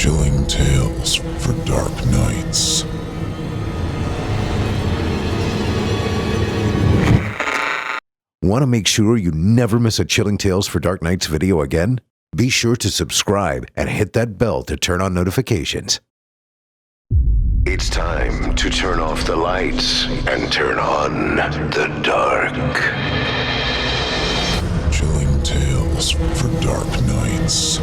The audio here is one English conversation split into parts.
Chilling tales for dark nights. Want to make sure you never miss a Chilling Tales for Dark Nights video again? Be sure to subscribe and hit that bell to turn on notifications. It's time to turn off the lights and turn on the dark. Chilling tales for dark nights.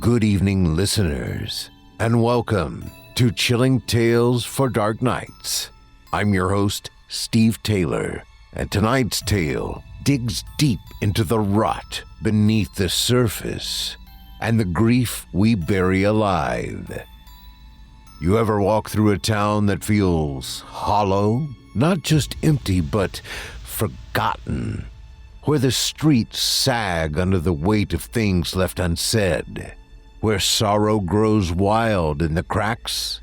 Good evening, listeners, and welcome to Chilling Tales for Dark Nights. I'm your host, Steve Taylor, and tonight's tale digs deep into the rot beneath the surface and the grief we bury alive. You ever walk through a town that feels hollow? Not just empty, but forgotten, where the streets sag under the weight of things left unsaid, where sorrow grows wild in the cracks?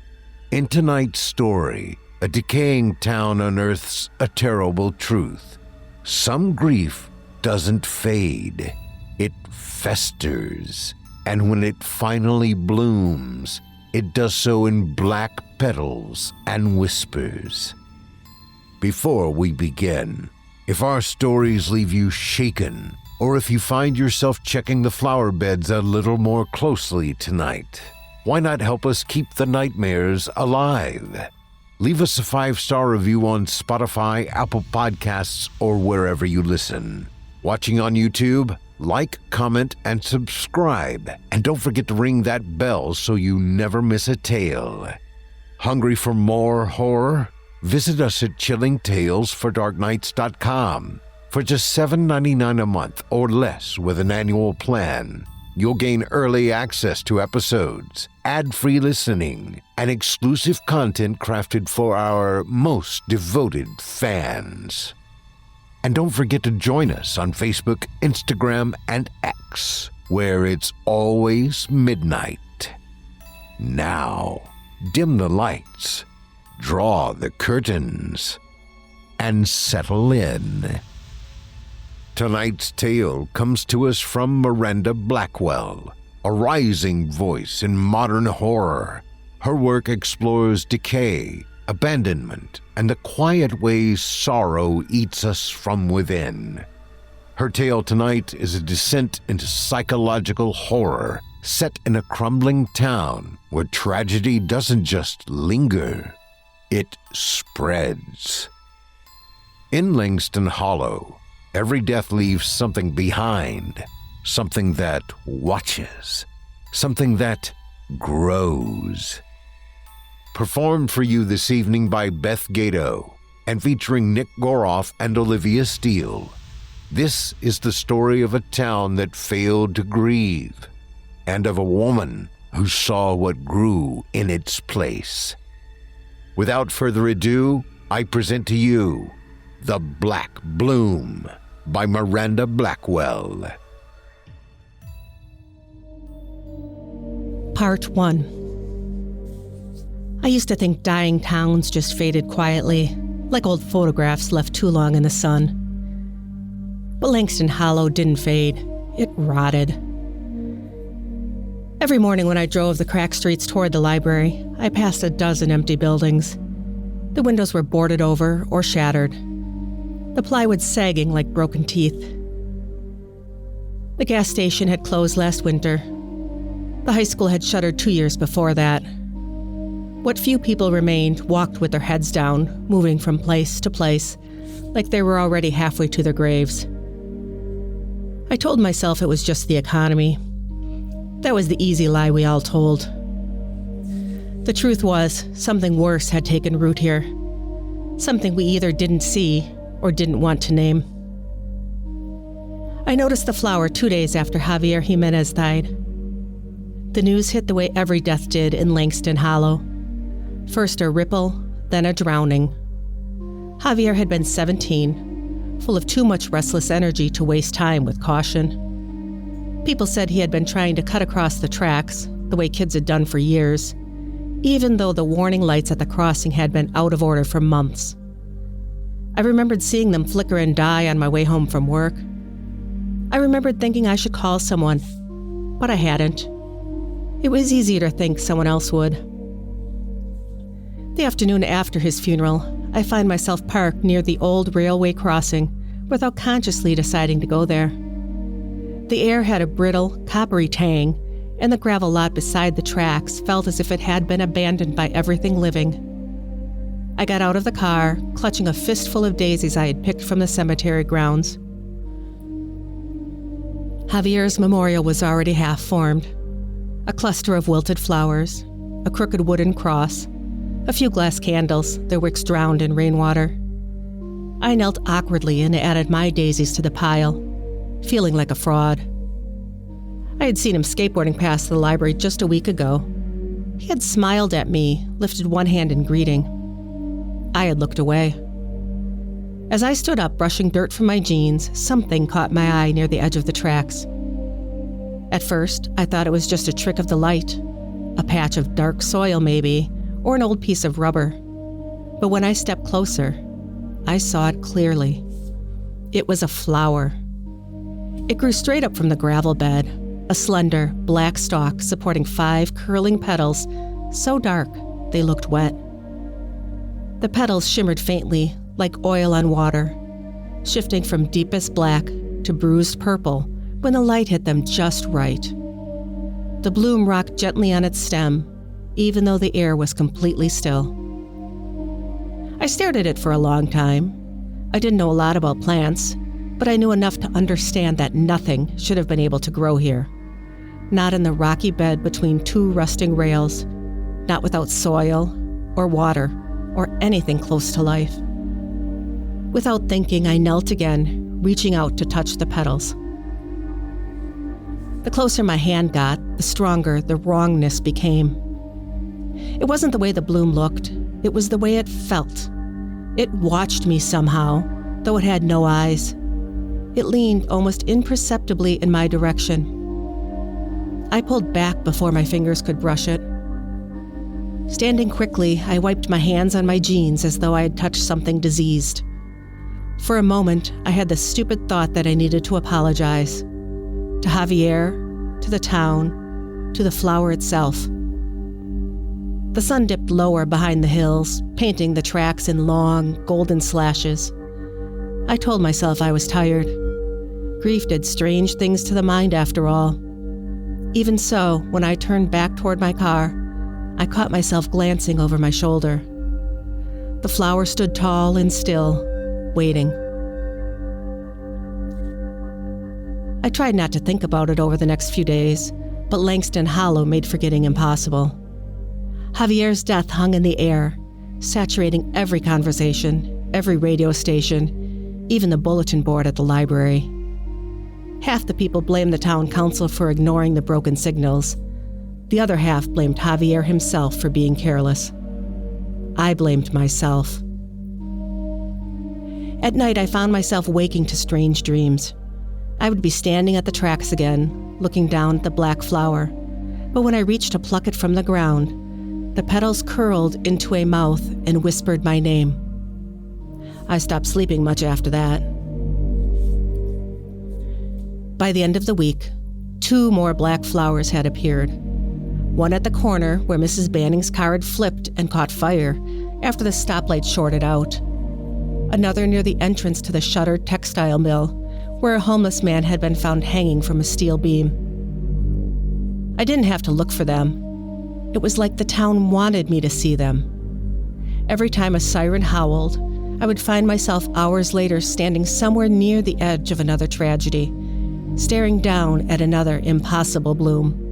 In tonight's story, a decaying town unearths a terrible truth. Some grief doesn't fade. It festers, and when it finally blooms, it does so in black petals and whispers. Before we begin, if our stories leave you shaken, or if you find yourself checking the flower beds a little more closely tonight, why not help us keep the nightmares alive? Leave us a 5-star review on Spotify, Apple Podcasts, or wherever you listen. Watching on YouTube, like, comment, and subscribe. And don't forget to ring that bell so you never miss a tale. Hungry for more horror? Visit us at chillingtalesfordarknights.com. For just $7.99 a month or less with an annual plan, you'll gain early access to episodes, ad-free listening, and exclusive content crafted for our most devoted fans. And don't forget to join us on Facebook, Instagram, and X, where it's always midnight. Now, dim the lights, draw the curtains, and settle in. Tonight's tale comes to us from Miranda Blackwell, a rising voice in modern horror. Her work explores decay, abandonment, and the quiet ways sorrow eats us from within. Her tale tonight is a descent into psychological horror set in a crumbling town where tragedy doesn't just linger, it spreads. In Langston Hollow, every death leaves something behind, something that watches, something that grows. Performed for you this evening by Beth Gadow and featuring Nick Goroff and Olivia Steele, this is the story of a town that failed to grieve and of a woman who saw what grew in its place. Without further ado, I present to you The Black Bloom by Miranda Blackwell. Part 1. I used to think dying towns just faded quietly, like old photographs left too long in the sun. But Langston Hollow didn't fade. It rotted. Every morning when I drove the crack streets toward the library, I passed a dozen empty buildings. The windows were boarded over or shattered, the plywood sagging like broken teeth. The gas station had closed last winter. The high school had shuttered 2 years before that. What few people remained walked with their heads down, moving from place to place, like they were already halfway to their graves. I told myself it was just the economy. That was the easy lie we all told. The truth was, something worse had taken root here. Something we either didn't see or didn't want to name. I noticed the flower 2 days after Javier Jimenez died. The news hit the way every death did in Langston Hollow. First a ripple, then a drowning. Javier had been 17, full of too much restless energy to waste time with caution. People said he had been trying to cut across the tracks, the way kids had done for years, even though the warning lights at the crossing had been out of order for months. I remembered seeing them flicker and die on my way home from work. I remembered thinking I should call someone, but I hadn't. It was easier to think someone else would. The afternoon after his funeral, I find myself parked near the old railway crossing without consciously deciding to go there. The air had a brittle, coppery tang, and the gravel lot beside the tracks felt as if it had been abandoned by everything living. I got out of the car, clutching a fistful of daisies I had picked from the cemetery grounds. Javier's memorial was already half formed. A cluster of wilted flowers, a crooked wooden cross, a few glass candles, their wicks drowned in rainwater. I knelt awkwardly and added my daisies to the pile, feeling like a fraud. I had seen him skateboarding past the library just a week ago. He had smiled at me, lifted one hand in greeting. I had looked away. As I stood up, brushing dirt from my jeans, something caught my eye near the edge of the tracks. At first, I thought it was just a trick of the light, a patch of dark soil maybe, or an old piece of rubber. But when I stepped closer, I saw it clearly. It was a flower. It grew straight up from the gravel bed, a slender, black stalk supporting 5 curling petals, so dark they looked wet. The petals shimmered faintly, like oil on water, shifting from deepest black to bruised purple when the light hit them just right. The bloom rocked gently on its stem, even though the air was completely still. I stared at it for a long time. I didn't know a lot about plants, but I knew enough to understand that nothing should have been able to grow here. Not in the rocky bed between 2 rusting rails, not without soil or water or anything close to life. Without thinking, I knelt again, reaching out to touch the petals. The closer my hand got, the stronger the wrongness became. It wasn't the way the bloom looked, it was the way it felt. It watched me somehow, though it had no eyes. It leaned almost imperceptibly in my direction. I pulled back before my fingers could brush it. Standing quickly, I wiped my hands on my jeans as though I had touched something diseased. For a moment, I had the stupid thought that I needed to apologize. To Javier, to the town, to the flower itself. The sun dipped lower behind the hills, painting the tracks in long, golden slashes. I told myself I was tired. Grief did strange things to the mind after all. Even so, when I turned back toward my car, I caught myself glancing over my shoulder. The flower stood tall and still, waiting. I tried not to think about it over the next few days, but Langston Hollow made forgetting impossible. Javier's death hung in the air, saturating every conversation, every radio station, even the bulletin board at the library. Half the people blamed the town council for ignoring the broken signals. The other half blamed Javier himself for being careless. I blamed myself. At night, I found myself waking to strange dreams. I would be standing at the tracks again, looking down at the black flower, but when I reached to pluck it from the ground, the petals curled into a mouth and whispered my name. I stopped sleeping much after that. By the end of the week, 2 more black flowers had appeared. One at the corner where Mrs. Banning's car had flipped and caught fire after the stoplight shorted out. Another near the entrance to the shuttered textile mill, where a homeless man had been found hanging from a steel beam. I didn't have to look for them. It was like the town wanted me to see them. Every time a siren howled, I would find myself hours later standing somewhere near the edge of another tragedy, staring down at another impossible bloom.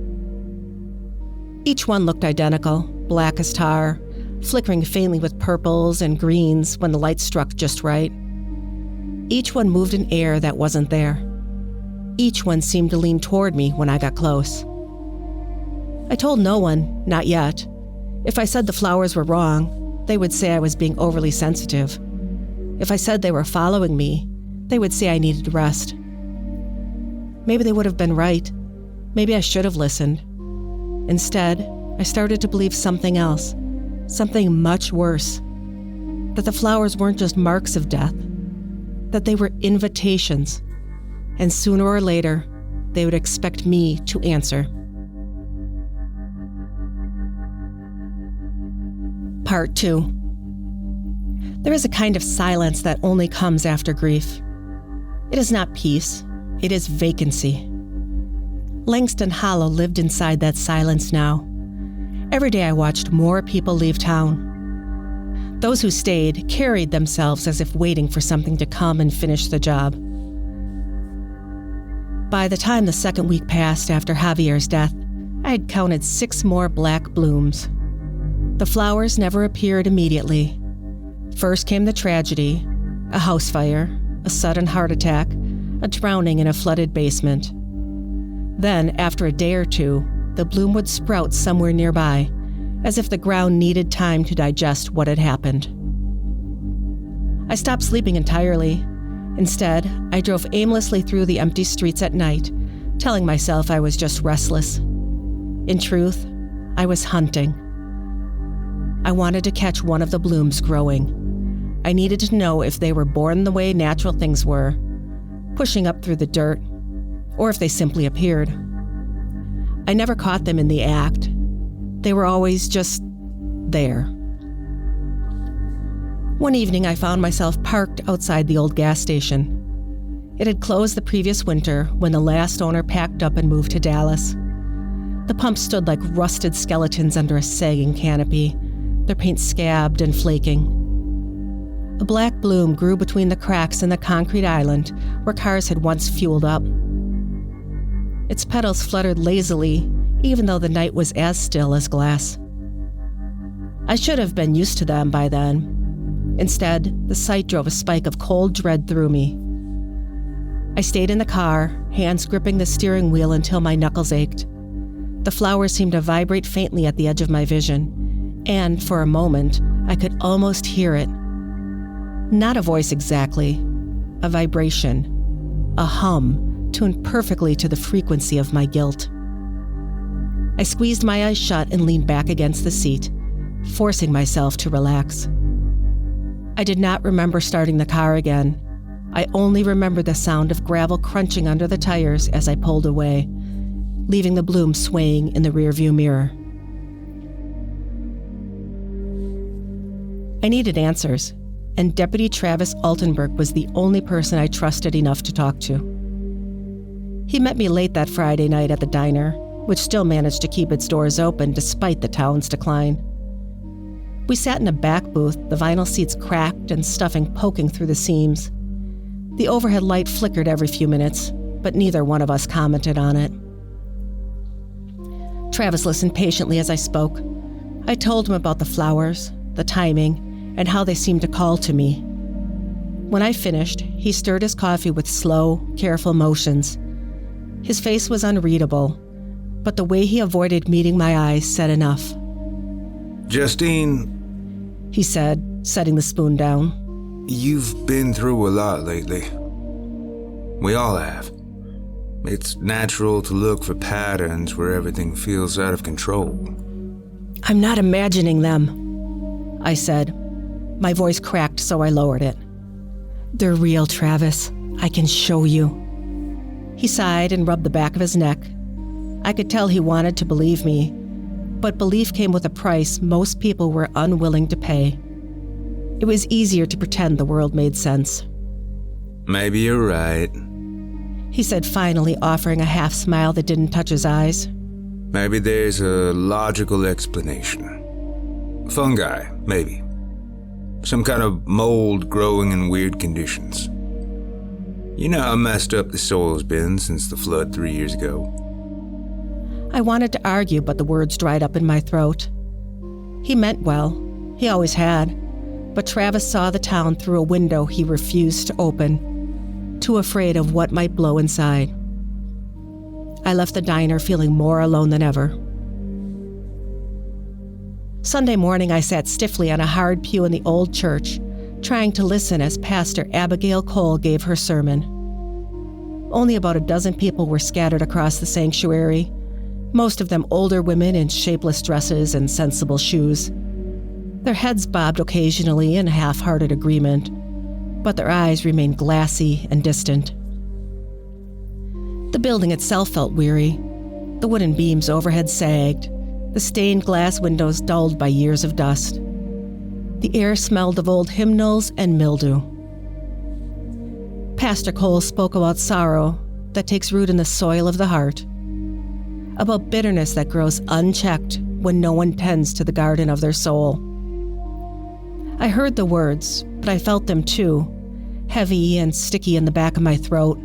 Each one looked identical, black as tar, flickering faintly with purples and greens when the light struck just right. Each one moved in air that wasn't there. each one seemed to lean toward me when I got close. I told no one, not yet. If I said the flowers were wrong, they would say I was being overly sensitive. If I said they were following me, they would say I needed rest. Maybe they would have been right. Maybe I should have listened. Instead, I started to believe something else, something much worse. That the flowers weren't just marks of death, that they were invitations, and sooner or later, they would expect me to answer. Part 2. There is a kind of silence that only comes after grief. It is not peace, it is vacancy. Langston Hollow lived inside that silence now. Every day I watched more people leave town. Those who stayed carried themselves as if waiting for something to come and finish the job. By the time the second week passed after Javier's death, I had counted 6 more black blooms. The flowers never appeared immediately. First came the tragedy, a house fire, a sudden heart attack, a drowning in a flooded basement. Then, after a day or two, the bloom would sprout somewhere nearby, as if the ground needed time to digest what had happened. I stopped sleeping entirely. Instead, I drove aimlessly through the empty streets at night, telling myself I was just restless. In truth, I was hunting. I wanted to catch one of the blooms growing. I needed to know if they were born the way natural things were, pushing up through the dirt, or if they simply appeared. I never caught them in the act. They were always just there. One evening, I found myself parked outside the old gas station. It had closed the previous winter when the last owner packed up and moved to Dallas. The pumps stood like rusted skeletons under a sagging canopy, their paint scabbed and flaking. A black bloom grew between the cracks in the concrete island where cars had once fueled up. Its petals fluttered lazily, even though the night was as still as glass. I should have been used to them by then. Instead, the sight drove a spike of cold dread through me. I stayed in the car, hands gripping the steering wheel until my knuckles ached. The flowers seemed to vibrate faintly at the edge of my vision, and for a moment, I could almost hear it. Not a voice exactly, a vibration, a hum tuned perfectly to the frequency of my guilt. I squeezed my eyes shut and leaned back against the seat, forcing myself to relax. I did not remember starting the car again. I only remember the sound of gravel crunching under the tires as I pulled away, leaving the bloom swaying in the rearview mirror. I needed answers, and Deputy Travis Altenberg was the only person I trusted enough to talk to. He met me late that Friday night at the diner, which still managed to keep its doors open despite the town's decline. We sat in a back booth, the vinyl seats cracked and stuffing poking through the seams. The overhead light flickered every few minutes, but neither one of us commented on it. Travis listened patiently as I spoke. I told him about the flowers, the timing, and how they seemed to call to me. When I finished, he stirred his coffee with slow, careful motions. His face was unreadable, but the way he avoided meeting my eyes said enough. Justine, he said, setting the spoon down. You've been through a lot lately. We all have. It's natural to look for patterns where everything feels out of control. I'm not imagining them, I said. My voice cracked, so I lowered it. They're real, Travis. I can show you. He sighed and rubbed the back of his neck. I could tell he wanted to believe me, but belief came with a price most people were unwilling to pay. It was easier to pretend the world made sense. Maybe you're right. He said finally, offering a half smile that didn't touch his eyes. Maybe there's a logical explanation. Fungi, maybe. Some kind of mold growing in weird conditions. You know how messed up the soil's been since the flood 3 years ago. I wanted to argue, but the words dried up in my throat. He meant well. He always had. But Travis saw the town through a window he refused to open, too afraid of what might blow inside. I left the diner feeling more alone than ever. Sunday morning, I sat stiffly on a hard pew in the old church, trying to listen as Pastor Abigail Cole gave her sermon. Only about a dozen people were scattered across the sanctuary, most of them older women in shapeless dresses and sensible shoes. Their heads bobbed occasionally in half-hearted agreement, but their eyes remained glassy and distant. The building itself felt weary. The wooden beams overhead sagged, the stained glass windows dulled by years of dust. The air smelled of old hymnals and mildew. Pastor Cole spoke about sorrow that takes root in the soil of the heart, about bitterness that grows unchecked when no one tends to the garden of their soul. I heard the words, but I felt them too, heavy and sticky in the back of my throat.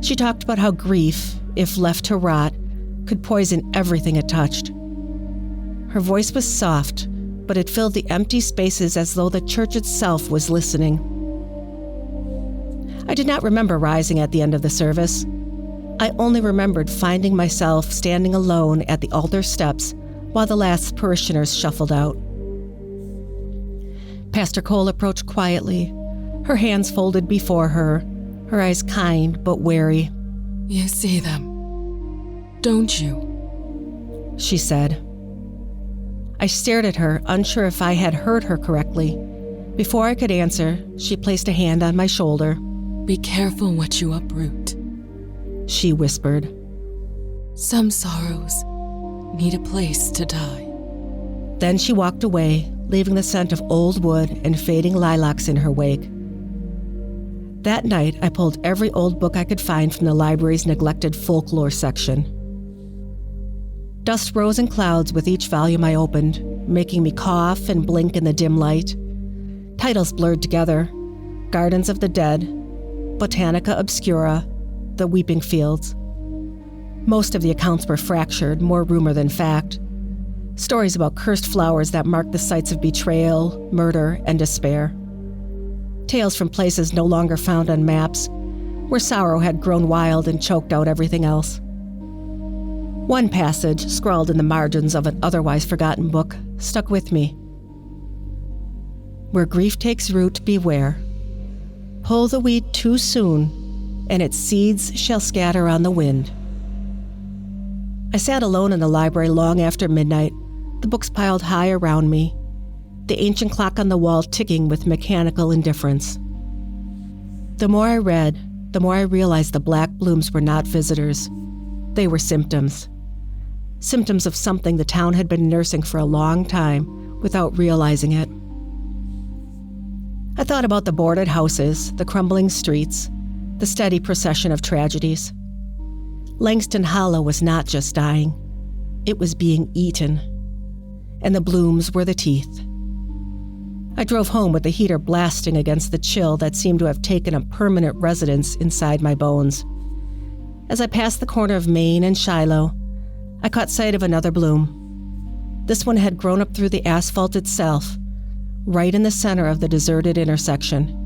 She talked about how grief, if left to rot, could poison everything it touched. Her voice was soft, but it filled the empty spaces as though the church itself was listening. I did not remember rising at the end of the service. I only remembered finding myself standing alone at the altar steps while the last parishioners shuffled out. Pastor Cole approached quietly, her hands folded before her eyes kind but wary. "You see them, don't you?" she said. I stared at her, unsure if I had heard her correctly. Before I could answer, she placed a hand on my shoulder. "Be careful what you uproot," she whispered. "Some sorrows need a place to die." Then she walked away, leaving the scent of old wood and fading lilacs in her wake. That night, I pulled every old book I could find from the library's neglected folklore section. Dust rose in clouds with each volume I opened, making me cough and blink in the dim light. Titles blurred together: Gardens of the Dead, Botanica Obscura, The Weeping Fields. Most of the accounts were fractured, more rumor than fact. Stories about cursed flowers that marked the sites of betrayal, murder, and despair. Tales from places no longer found on maps, where sorrow had grown wild and choked out everything else. One passage, scrawled in the margins of an otherwise forgotten book, stuck with me. Where grief takes root, beware. Pull the weed too soon, and its seeds shall scatter on the wind. I sat alone in the library long after midnight, the books piled high around me, the ancient clock on the wall ticking with mechanical indifference. The more I read, the more I realized the black blooms were not visitors. They were symptoms. Symptoms of something the town had been nursing for a long time without realizing it. I thought about the boarded houses, the crumbling streets, the steady procession of tragedies. Langston Hollow was not just dying. It was being eaten. And the blooms were the teeth. I drove home with the heater blasting against the chill that seemed to have taken a permanent residence inside my bones. As I passed the corner of Main and Shiloh, I caught sight of another bloom. This one had grown up through the asphalt itself, right in the center of the deserted intersection.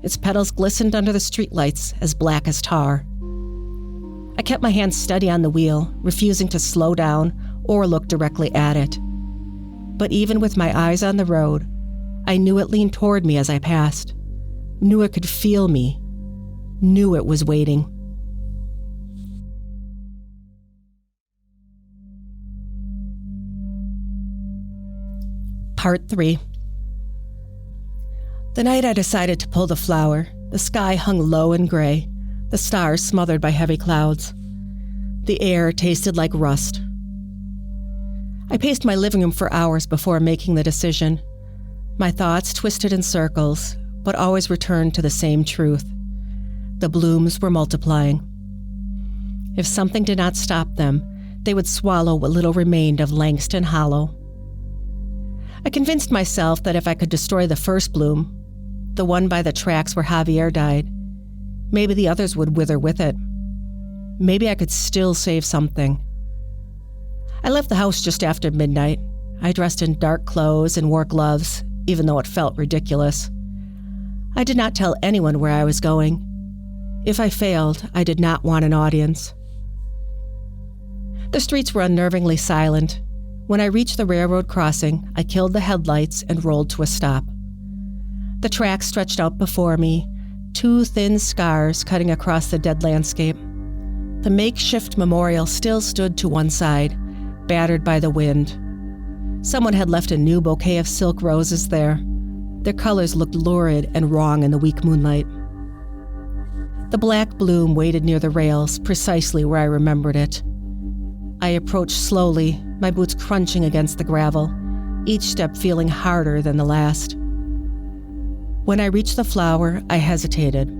Its petals glistened under the streetlights as black as tar. I kept my hands steady on the wheel, refusing to slow down or look directly at it. But even with my eyes on the road, I knew it leaned toward me as I passed, knew it could feel me, knew it was waiting. Part 3. The night I decided to pull the flower, the sky hung low and gray, the stars smothered by heavy clouds. The air tasted like rust. I paced my living room for hours before making the decision. My thoughts twisted in circles, but always returned to the same truth. The blooms were multiplying. If something did not stop them, they would swallow what little remained of Langston Hollow. I convinced myself that if I could destroy the first bloom, the one by the tracks where Javier died, maybe the others would wither with it. Maybe I could still save something. I left the house just after midnight. I dressed in dark clothes and wore gloves, even though it felt ridiculous. I did not tell anyone where I was going. If I failed, I did not want an audience. The streets were unnervingly silent. When I reached the railroad crossing, I killed the headlights and rolled to a stop. The tracks stretched out before me, 2 thin scars cutting across the dead landscape. The makeshift memorial still stood to one side, battered by the wind. Someone had left a new bouquet of silk roses there. Their colors looked lurid and wrong in the weak moonlight. The black bloom waited near the rails, precisely where I remembered it. I approached slowly, my boots crunching against the gravel, each step feeling harder than the last. When I reached the flower, I hesitated.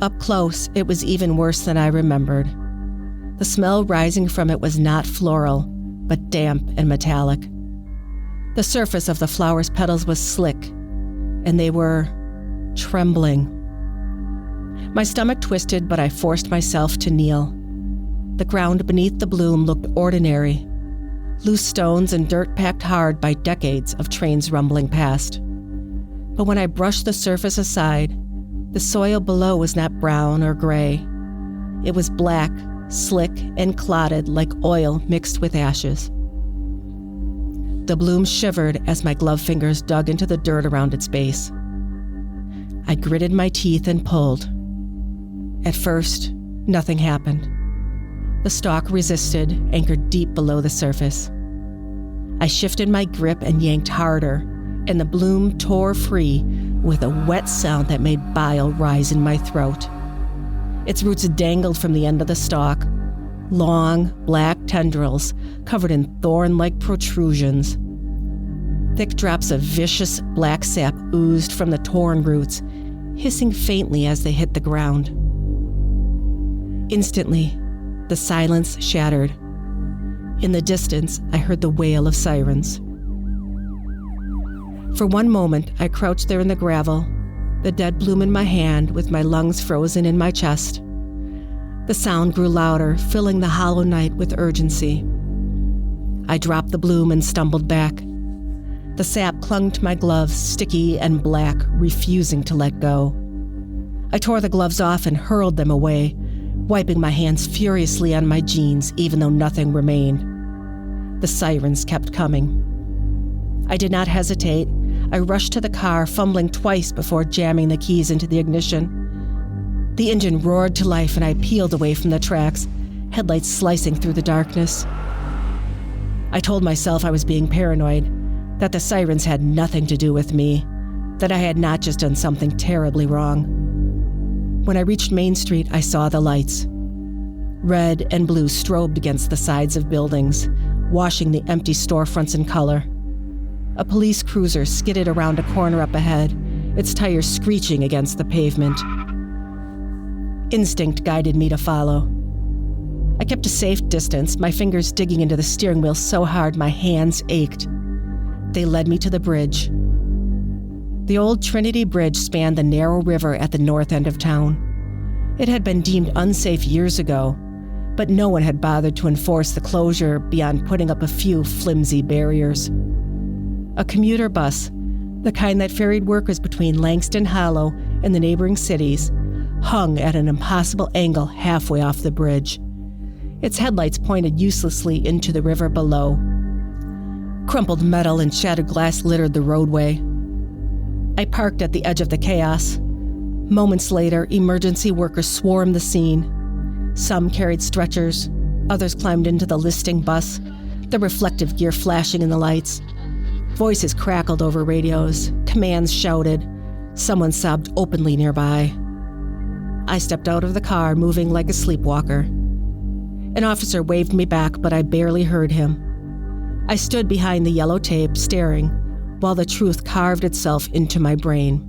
Up close, it was even worse than I remembered. The smell rising from it was not floral, but damp and metallic. The surface of the flower's petals was slick, and they were trembling. My stomach twisted, but I forced myself to kneel. The ground beneath the bloom looked ordinary, loose stones and dirt packed hard by decades of trains rumbling past. But when I brushed the surface aside, the soil below was not brown or gray. It was black, slick, and clotted like oil mixed with ashes. The bloom shivered as my glove fingers dug into the dirt around its base. I gritted my teeth and pulled. At first, nothing happened. The stalk resisted, anchored deep below the surface. I shifted my grip and yanked harder, and the bloom tore free with a wet sound that made bile rise in my throat. Its roots dangled from the end of the stalk, long, black tendrils covered in thorn-like protrusions. Thick drops of vicious black sap oozed from the torn roots, hissing faintly as they hit the ground. Instantly, the silence shattered. In the distance, I heard the wail of sirens. For one moment, I crouched there in the gravel, the dead bloom in my hand with my lungs frozen in my chest. The sound grew louder, filling the hollow night with urgency. I dropped the bloom and stumbled back. The sap clung to my gloves, sticky and black, refusing to let go. I tore the gloves off and hurled them away, wiping my hands furiously on my jeans, even though nothing remained. The sirens kept coming. I did not hesitate. I rushed to the car, fumbling twice before jamming the keys into the ignition. The engine roared to life and I peeled away from the tracks, headlights slicing through the darkness. I told myself I was being paranoid, that the sirens had nothing to do with me, that I had not just done something terribly wrong. When I reached Main Street, I saw the lights. Red and blue strobed against the sides of buildings, washing the empty storefronts in color. A police cruiser skidded around a corner up ahead, its tires screeching against the pavement. Instinct guided me to follow. I kept a safe distance, my fingers digging into the steering wheel so hard my hands ached. They led me to the bridge. The old Trinity Bridge spanned the narrow river at the north end of town. It had been deemed unsafe years ago, but no one had bothered to enforce the closure beyond putting up a few flimsy barriers. A commuter bus, the kind that ferried workers between Langston Hollow and the neighboring cities, hung at an impossible angle halfway off the bridge. Its headlights pointed uselessly into the river below. Crumpled metal and shattered glass littered the roadway. I parked at the edge of the chaos. Moments later, emergency workers swarmed the scene. Some carried stretchers, others climbed into the listing bus, the reflective gear flashing in the lights. Voices crackled over radios, commands shouted. Someone sobbed openly nearby. I stepped out of the car, moving like a sleepwalker. An officer waved me back, but I barely heard him. I stood behind the yellow tape, staring, while the truth carved itself into my brain.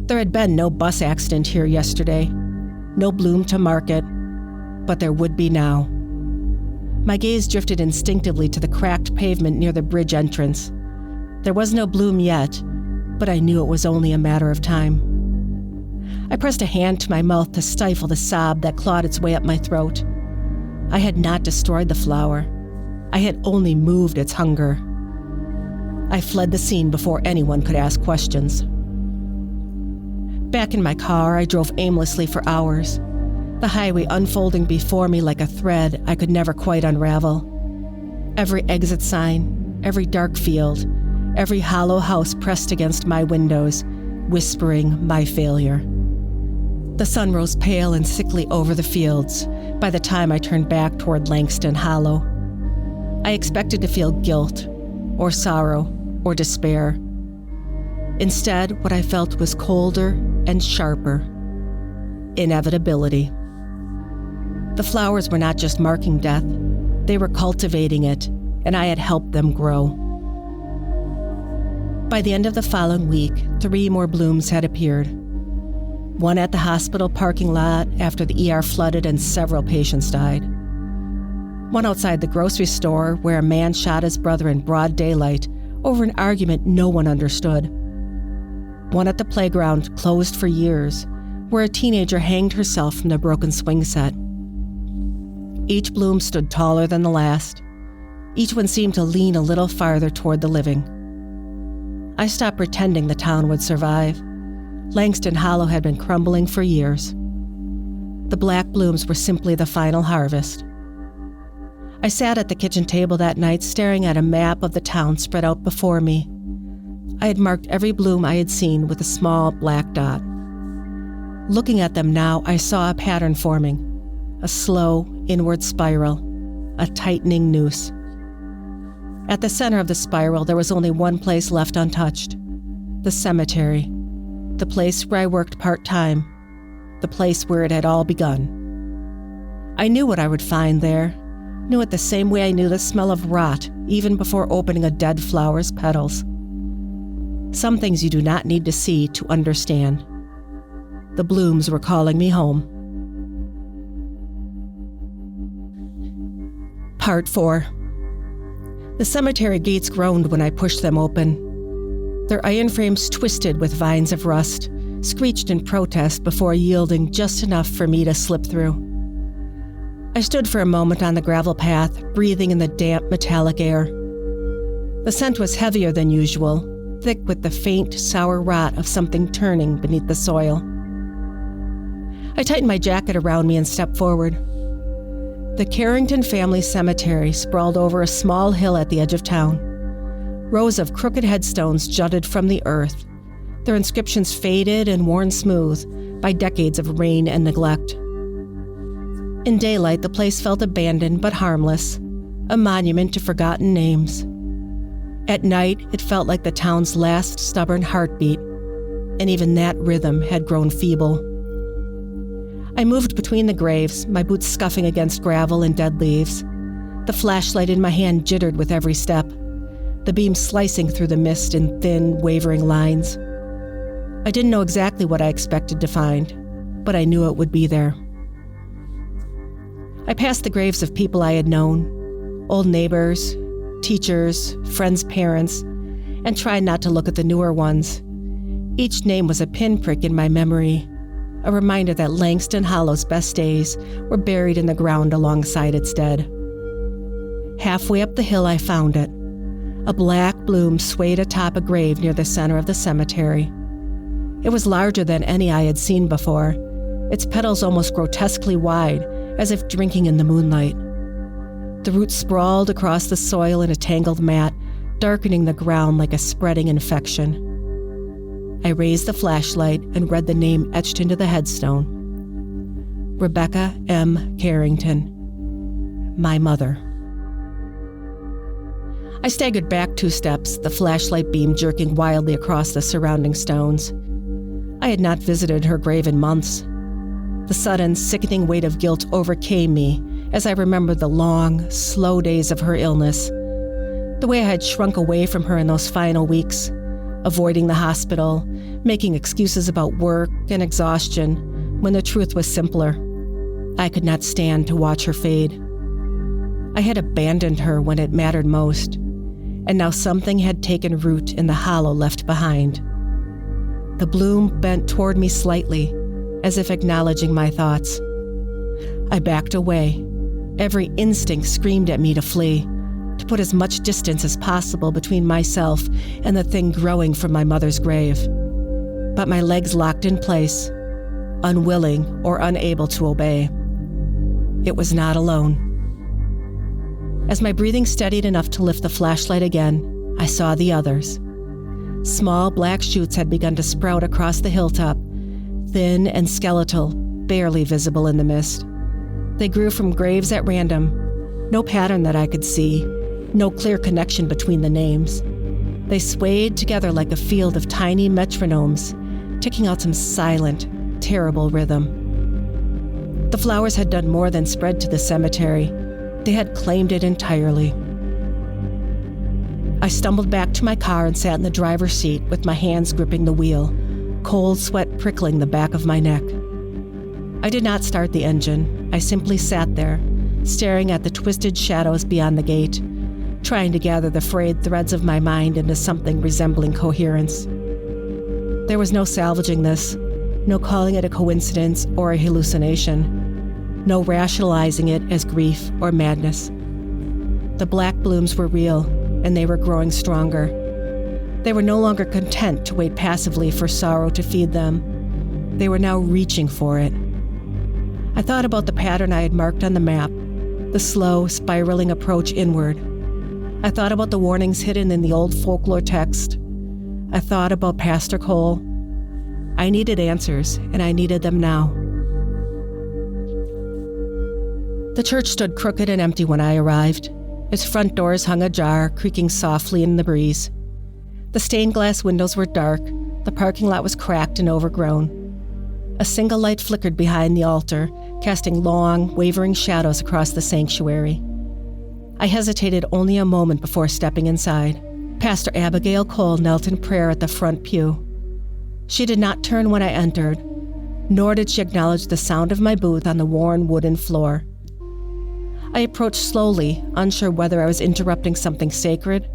There had been no bus accident here yesterday, no bloom to mark it, but there would be now. My gaze drifted instinctively to the cracked pavement near the bridge entrance. There was no bloom yet, but I knew it was only a matter of time. I pressed a hand to my mouth to stifle the sob that clawed its way up my throat. I had not destroyed the flower. I had only moved its hunger. I fled the scene before anyone could ask questions. Back in my car, I drove aimlessly for hours. the highway unfolding before me like a thread I could never quite unravel. Every exit sign, every dark field, every hollow house pressed against my windows, whispering my failure. The sun rose pale and sickly over the fields by the time I turned back toward Langston Hollow. I expected to feel guilt, or sorrow, or despair. Instead, what I felt was colder and sharper. Inevitability. The flowers were not just marking death, they were cultivating it, and I had helped them grow. By the end of the following week, 3 more blooms had appeared. One at the hospital parking lot after the ER flooded and several patients died. One outside the grocery store where a man shot his brother in broad daylight over an argument no one understood. One at the playground closed for years, where a teenager hanged herself from the broken swing set. Each bloom stood taller than the last. Each one seemed to lean a little farther toward the living. I stopped pretending the town would survive. Langston Hollow had been crumbling for years. The black blooms were simply the final harvest. I sat at the kitchen table that night staring at a map of the town spread out before me. I had marked every bloom I had seen with a small black dot. Looking at them now, I saw a pattern forming, a slow inward spiral, a tightening noose. At the center of the spiral, there was only one place left untouched: the cemetery, the place where I worked part-time, the place where it had all begun. I knew what I would find there, knew it the same way I knew the smell of rot even before opening a dead flower's petals. Some things you do not need to see to understand. The blooms were calling me home. Part 4. The cemetery gates groaned when I pushed them open. Their iron frames twisted with vines of rust, screeched in protest before yielding just enough for me to slip through. I stood for a moment on the gravel path, breathing in the damp, metallic air. The scent was heavier than usual, thick with the faint, sour rot of something turning beneath the soil. I tightened my jacket around me and stepped forward. The Carrington family cemetery sprawled over a small hill at the edge of town. Rows of crooked headstones jutted from the earth, their inscriptions faded and worn smooth by decades of rain and neglect. In daylight, the place felt abandoned but harmless, a monument to forgotten names. At night, it felt like the town's last stubborn heartbeat, and even that rhythm had grown feeble. I moved between the graves, my boots scuffing against gravel and dead leaves. The flashlight in my hand jittered with every step, the beam slicing through the mist in thin, wavering lines. I didn't know exactly what I expected to find, but I knew it would be there. I passed the graves of people I had known, old neighbors, teachers, friends' parents, and tried not to look at the newer ones. Each name was a pinprick in my memory, a reminder that Langston Hollow's best days were buried in the ground alongside its dead. Halfway up the hill, I found it. A black bloom swayed atop a grave near the center of the cemetery. It was larger than any I had seen before, its petals almost grotesquely wide, as if drinking in the moonlight. The roots sprawled across the soil in a tangled mat, darkening the ground like a spreading infection. I raised the flashlight and read the name etched into the headstone. Rebecca M. Carrington. My mother. I staggered back 2 steps, the flashlight beam jerking wildly across the surrounding stones. I had not visited her grave in months. The sudden, sickening weight of guilt overcame me as I remembered the long, slow days of her illness. The way I had shrunk away from her in those final weeks, avoiding the hospital, making excuses about work and exhaustion, when the truth was simpler. I could not stand to watch her fade. I had abandoned her when it mattered most, and now something had taken root in the hollow left behind. The bloom bent toward me slightly, as if acknowledging my thoughts. I backed away. Every instinct screamed at me to flee, to put as much distance as possible between myself and the thing growing from my mother's grave. But my legs locked in place. unwilling or unable to obey. It was not alone. As my breathing steadied enough to lift the flashlight again, I saw the others. Small black shoots had begun to sprout across the hilltop, thin and skeletal, barely visible in the mist. They grew from graves at random, no pattern that I could see, no clear connection between the names. They swayed together like a field of tiny metronomes, ticking out some silent, terrible rhythm. The flowers had done more than spread to the cemetery. They had claimed it entirely. I stumbled back to my car and sat in the driver's seat with my hands gripping the wheel, cold sweat prickling the back of my neck. I did not start the engine. I simply sat there, staring at the twisted shadows beyond the gate, trying to gather the frayed threads of my mind into something resembling coherence. There was no salvaging this, no calling it a coincidence or a hallucination, no rationalizing it as grief or madness. The black blooms were real, and they were growing stronger. They were no longer content to wait passively for sorrow to feed them. They were now reaching for it. I thought about the pattern I had marked on the map, the slow, spiraling approach inward. I thought about the warnings hidden in the old folklore text. I thought about Pastor Cole. I needed answers, and I needed them now. The church stood crooked and empty when I arrived. Its front doors hung ajar, creaking softly in the breeze. The stained glass windows were dark. The parking lot was cracked and overgrown. A single light flickered behind the altar, casting long, wavering shadows across the sanctuary. I hesitated only a moment before stepping inside. Pastor Abigail Cole knelt in prayer at the front pew. She did not turn when I entered, nor did she acknowledge the sound of my boot on the worn wooden floor. I approached slowly, unsure whether I was interrupting something sacred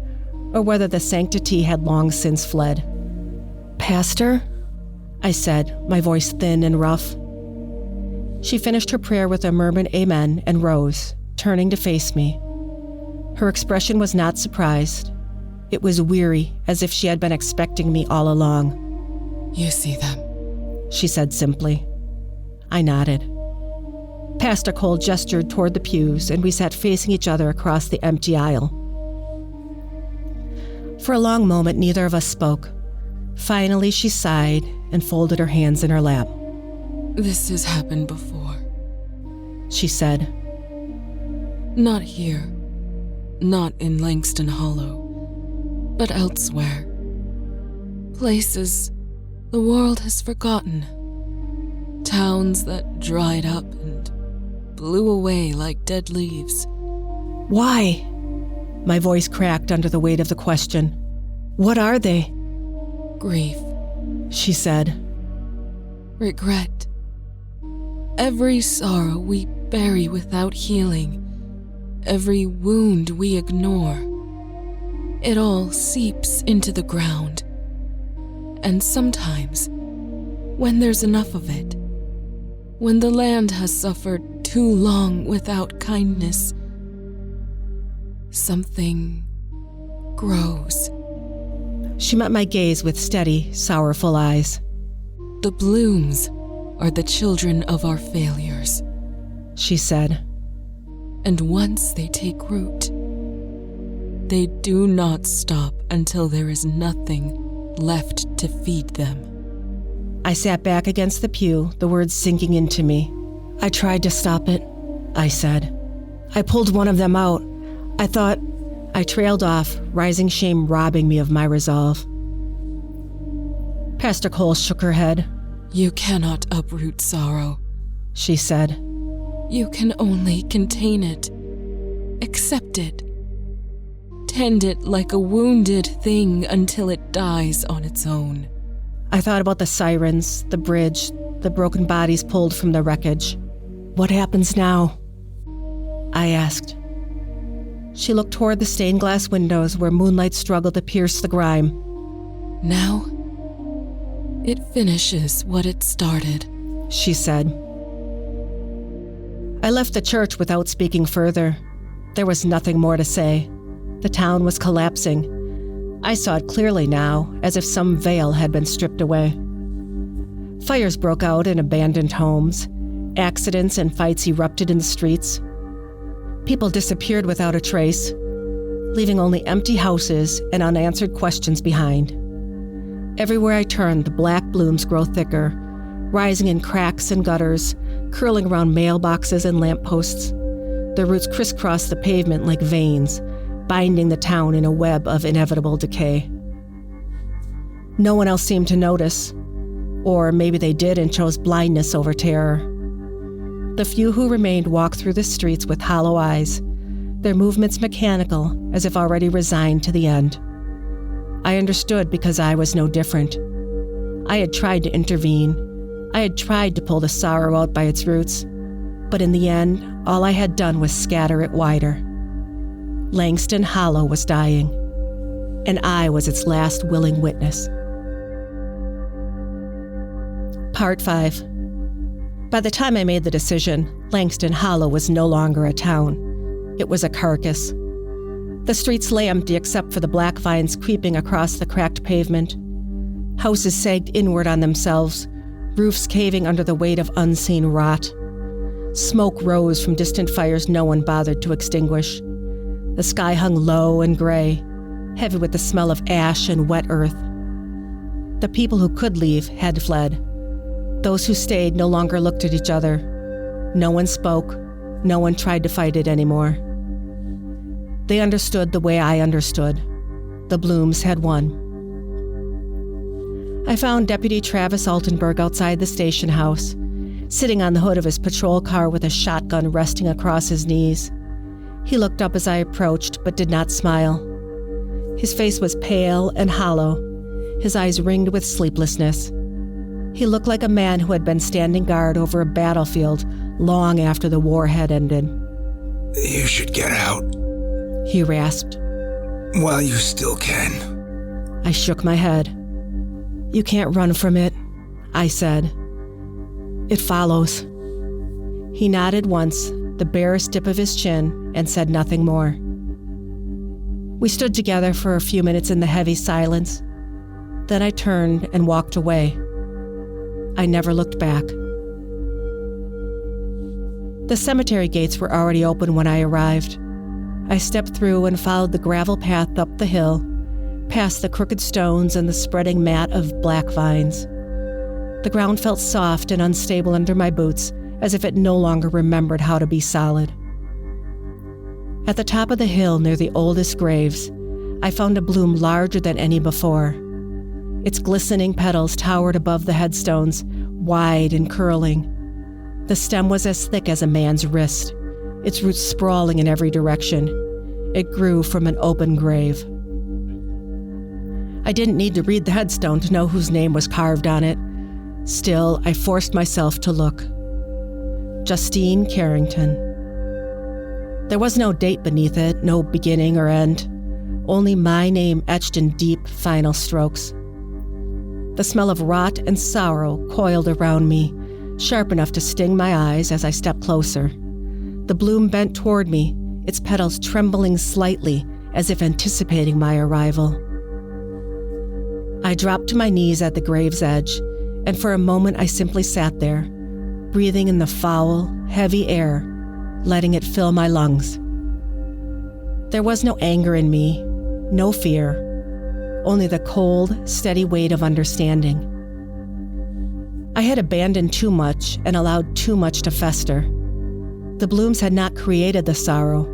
or whether the sanctity had long since fled. "Pastor?" I said, my voice thin and rough. She finished her prayer with a murmured amen and rose, turning to face me. Her expression was not surprised. It was weary, as if she had been expecting me all along. "You see them," she said simply. I nodded. Pastor Cole gestured toward the pews, and we sat facing each other across the empty aisle. For a long moment, neither of us spoke. Finally, she sighed and folded her hands in her lap. "This has happened before," she said. "Not here, not in Langston Hollow, but elsewhere. Places the world has forgotten. Towns that dried up and blew away like dead leaves." "Why?" My voice cracked under the weight of the question. "What are they?" "Grief," she said. "Regret. Every sorrow we bury without healing, every wound we ignore. It all seeps into the ground. And sometimes, when there's enough of it, when the land has suffered too long without kindness, something grows." She met my gaze with steady, sorrowful eyes. "The blooms are the children of our failures," she said. "And once they take root, they do not stop until there is nothing left to feed them." I sat back against the pew, the words sinking into me. "I tried to stop it," I said. "I pulled one of them out. I thought..." I trailed off, rising shame robbing me of my resolve. Pastor Cole shook her head. "You cannot uproot sorrow," she said. "You can only contain it, accept it, tend it like a wounded thing until it dies on its own." I thought about the sirens, the bridge, the broken bodies pulled from the wreckage. "What happens now?" I asked. She looked toward the stained glass windows where moonlight struggled to pierce the grime. "Now, it finishes what it started," she said. I left the church without speaking further. There was nothing more to say. The town was collapsing. I saw it clearly now, as if some veil had been stripped away. Fires broke out in abandoned homes. Accidents and fights erupted in the streets. People disappeared without a trace, leaving only empty houses and unanswered questions behind. Everywhere I turned, the black blooms grow thicker, rising in cracks and gutters, curling around mailboxes and lampposts. Their roots crisscross the pavement like veins, binding the town in a web of inevitable decay. No one else seemed to notice, or maybe they did and chose blindness over terror. The few who remained walked through the streets with hollow eyes, their movements mechanical, as if already resigned to the end. I understood because I was no different. I had tried to intervene. I had tried to pull the sorrow out by its roots, but in the end, all I had done was scatter it wider. Langston Hollow was dying, and I was its last willing witness. Part 5. By the time I made the decision, Langston Hollow was no longer a town. It was a carcass. The streets lay empty except for the black vines creeping across the cracked pavement. Houses sagged inward on themselves, roofs caving under the weight of unseen rot. Smoke rose from distant fires no one bothered to extinguish. The sky hung low and gray, heavy with the smell of ash and wet earth. The people who could leave had fled. Those who stayed no longer looked at each other. No one spoke. No one tried to fight it anymore. They understood the way I understood. The Blooms had won. I found Deputy Travis Altenberg outside the station house, sitting on the hood of his patrol car with a shotgun resting across his knees. He looked up as I approached, but did not smile. His face was pale and hollow, his eyes ringed with sleeplessness. He looked like a man who had been standing guard over a battlefield long after the war had ended. You should get out, he rasped. while you still can. I shook my head. You can't run from it, I said. It follows. He nodded once, the barest dip of his chin, and said nothing more. We stood together for a few minutes in the heavy silence. Then I turned and walked away. I never looked back. The cemetery gates were already open when I arrived. I stepped through and followed the gravel path up the hill, past the crooked stones and the spreading mat of black vines. The ground felt soft and unstable under my boots, as if it no longer remembered how to be solid. At the top of the hill near the oldest graves, I found a bloom larger than any before. Its glistening petals towered above the headstones, wide and curling. The stem was as thick as a man's wrist, its roots sprawling in every direction. It grew from an open grave. I didn't need to read the headstone to know whose name was carved on it. Still, I forced myself to look. Justine Carrington. There was no date beneath it, no beginning or end. Only my name etched in deep, final strokes. The smell of rot and sorrow coiled around me, sharp enough to sting my eyes as I stepped closer. The bloom bent toward me, its petals trembling slightly as if anticipating my arrival. I dropped to my knees at the grave's edge, and for a moment I simply sat there, breathing in the foul, heavy air, letting it fill my lungs. There was no anger in me, no fear, only the cold, steady weight of understanding. I had abandoned too much and allowed too much to fester. The Blooms had not created the sorrow.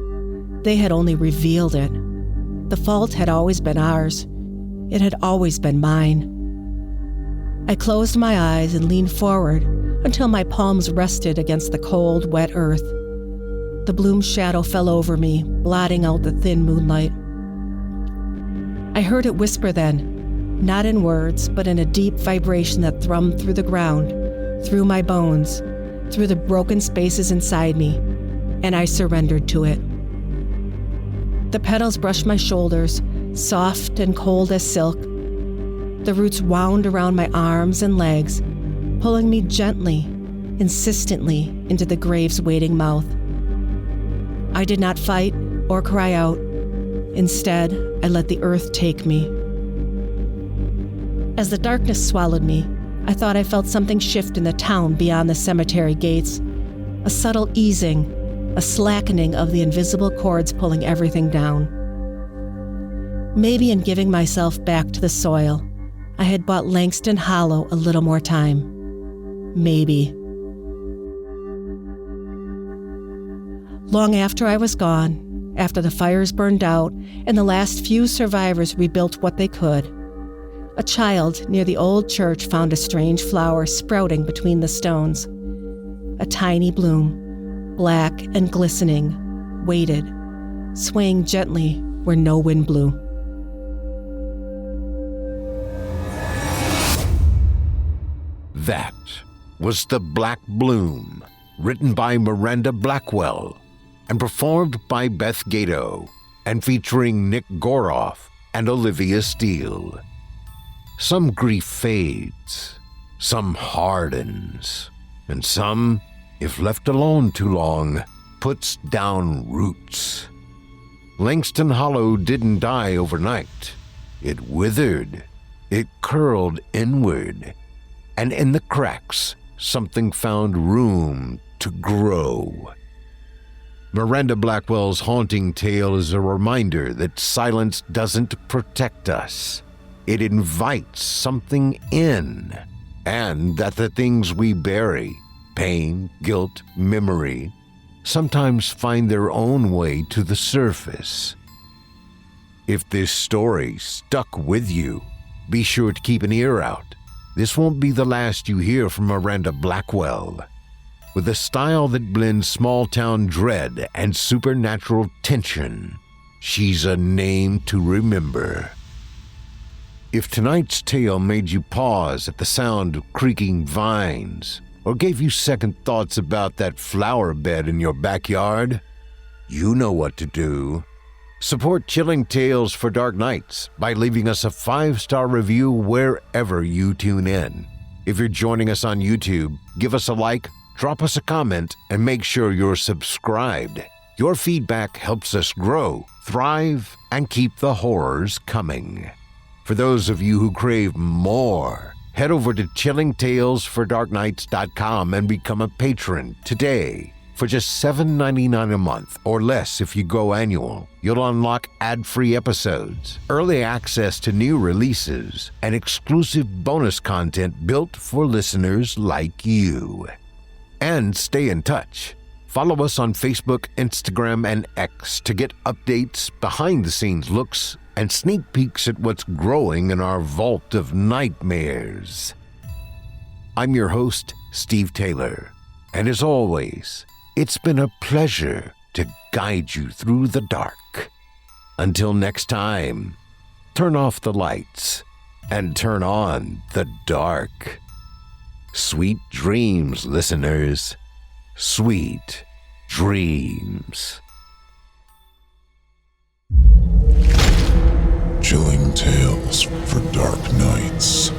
They had only revealed it. The fault had always been ours. It had always been mine. I closed my eyes and leaned forward until my palms rested against the cold, wet earth. The Bloom's shadow fell over me, blotting out the thin moonlight. I heard it whisper then, not in words, but in a deep vibration that thrummed through the ground, through my bones, through the broken spaces inside me, and I surrendered to it. The petals brushed my shoulders, soft and cold as silk. The roots wound around my arms and legs, pulling me gently, insistently into the grave's waiting mouth. I did not fight or cry out. Instead, I let the earth take me. As the darkness swallowed me, I thought I felt something shift in the town beyond the cemetery gates. A subtle easing, a slackening of the invisible cords pulling everything down. Maybe in giving myself back to the soil, I had bought Langston Hollow a little more time. Maybe. Long after I was gone, after the fires burned out and the last few survivors rebuilt what they could, a child near the old church found a strange flower sprouting between the stones. A tiny bloom, black and glistening, waited, swaying gently where no wind blew. That was The Black Bloom, written by Miranda Blackwell and performed by Beth Gadow and featuring Nick Goroff and Olivia Steele. Some grief fades, some hardens, and some, if left alone too long, puts down roots. Langston Hollow didn't die overnight. It withered, it curled inward, and in the cracks, something found room to grow. Miranda Blackwell's haunting tale is a reminder that silence doesn't protect us. It invites something in, and that the things we bury, pain, guilt, memory, sometimes find their own way to the surface. If this story stuck with you, be sure to keep an ear out. This won't be the last you hear from Miranda Blackwell. With a style that blends small-town dread and supernatural tension, she's a name to remember. If tonight's tale made you pause at the sound of creaking vines, or gave you second thoughts about that flower bed in your backyard, you know what to do. Support Chilling Tales for Dark Nights by leaving us a 5-star review wherever you tune in. If you're joining us on YouTube, give us a like, drop us a comment, and make sure you're subscribed. Your feedback helps us grow, thrive, and keep the horrors coming. For those of you who crave more, head over to chillingtalesfordarknights.com and become a patron today. For just $7.99 a month, or less if you go annual, you'll unlock ad-free episodes, early access to new releases, and exclusive bonus content built for listeners like you. And stay in touch. Follow us on Facebook, Instagram, and X to get updates, behind-the-scenes looks, and sneak peeks at what's growing in our vault of nightmares. I'm your host, Steve Taylor, and as always, it's been a pleasure to guide you through the dark. Until next time, turn off the lights and turn on the dark. Sweet dreams, listeners. Sweet dreams. Chilling Tales for Dark Nights.